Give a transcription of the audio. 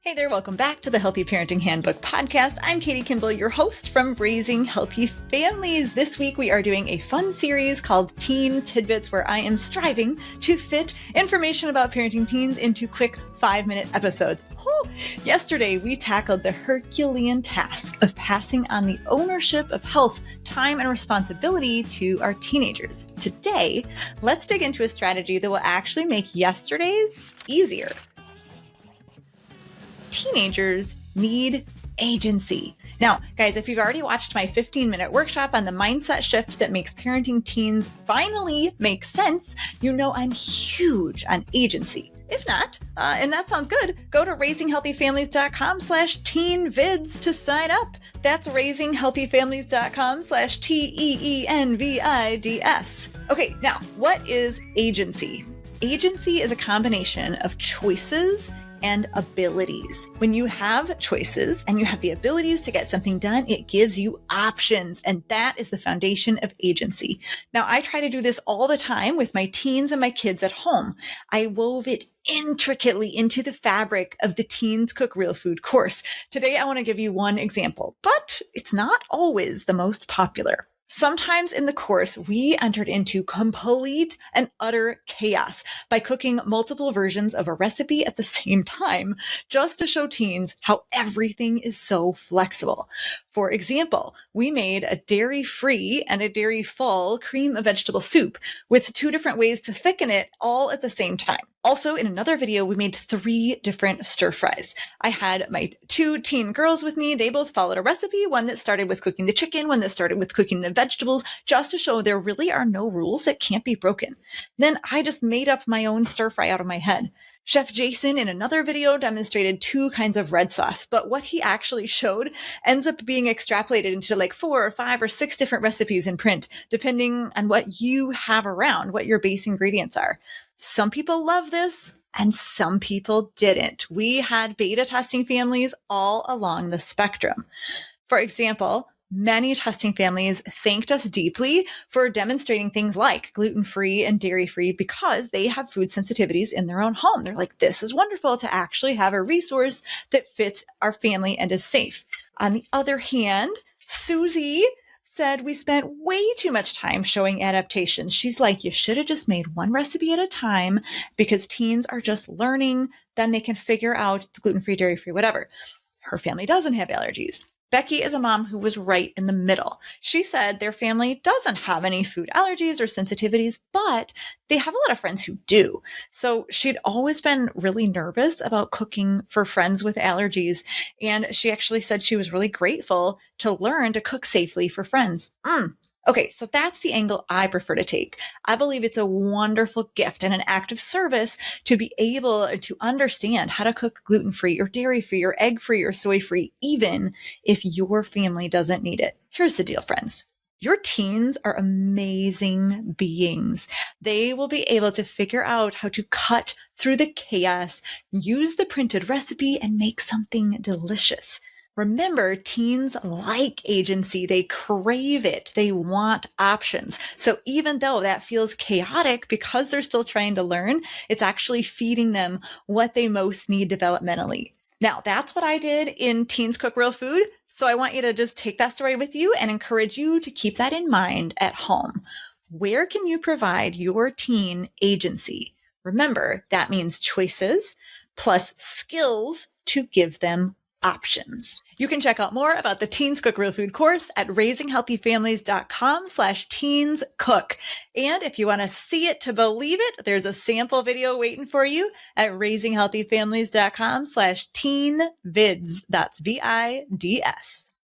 Hey there, welcome back to the Healthy Parenting Handbook podcast. I'm Katie Kimball, your host from Raising Healthy Families. This week we are doing a fun series called Teen Tidbits, where I am striving to fit information about parenting teens into quick 5-minute episodes. Yesterday we tackled the Herculean task of passing on the ownership of health, time, and responsibility to our teenagers. Today, let's dig into a strategy that will actually make yesterday's easier. Teenagers need agency. Now, guys, if you've already watched my 15-minute workshop on the mindset shift that makes parenting teens finally make sense, you know I'm huge on agency. If not, and that sounds good, go to raisinghealthyfamilies.com/teenvids to sign up. That's raisinghealthyfamilies.com/teenvids. Okay, now, what is agency? Agency is a combination of choices and abilities. When you have choices and you have the abilities to get something done, it gives you options. And that is the foundation of agency. Now, I try to do this all the time with my teens and my kids at home. I wove it intricately into the fabric of the Teens Cook Real Food course. Today, I want to give you one example, but it's not always the most popular. Sometimes in the course, we entered into complete and utter chaos by cooking multiple versions of a recipe at the same time, just to show teens how everything is so flexible. For example, we made a dairy-free and a dairy-full cream of vegetable soup with 2 different ways to thicken it all at the same time. Also, in another video, we made 3 different stir fries. I had my 2 teen girls with me. They both followed a recipe, one that started with cooking the chicken, one that started with cooking the vegetables, just to show there really are no rules that can't be broken. Then I just made up my own stir fry out of my head. Chef Jason in another video demonstrated 2 kinds of red sauce, but what he actually showed ends up being extrapolated into like 4 or 5 or 6 different recipes in print, depending on what you have around, what your base ingredients are. Some people love this and some people didn't. We had beta testing families all along the spectrum. For example, many testing families thanked us deeply for demonstrating things like gluten-free and dairy-free because they have food sensitivities in their own home. They're like, this is wonderful to actually have a resource that fits our family and is safe. On the other hand, Susie said we spent way too much time showing adaptations. She's like, you should have just made one recipe at a time because teens are just learning. Then they can figure out the gluten-free, dairy-free, whatever. Her family doesn't have allergies. Becky is a mom who was right in the middle. She said their family doesn't have any food allergies or sensitivities, but they have a lot of friends who do. So she'd always been really nervous about cooking for friends with allergies. And she actually said she was really grateful to learn to cook safely for friends. Okay, so that's the angle I prefer to take. I believe it's a wonderful gift and an act of service to be able to understand how to cook gluten-free or dairy-free or egg-free or soy-free, even if your family doesn't need it. Here's the deal, friends. Your teens are amazing beings. They will be able to figure out how to cut through the chaos, use the printed recipe, and make something delicious. Remember, teens like agency. They crave it. They want options. So even though that feels chaotic because they're still trying to learn, it's actually feeding them what they most need developmentally. Now, that's what I did in Teens Cook Real Food. So I want you to just take that story with you and encourage you to keep that in mind at home. Where can you provide your teen agency? Remember, that means choices plus skills to give them options. You can check out more about the Teens Cook Real Food course at raisinghealthyfamilies.com/teenscook. And if you want to see it to believe it, there's a sample video waiting for you at raisinghealthyfamilies.com/teenvids. That's VIDS.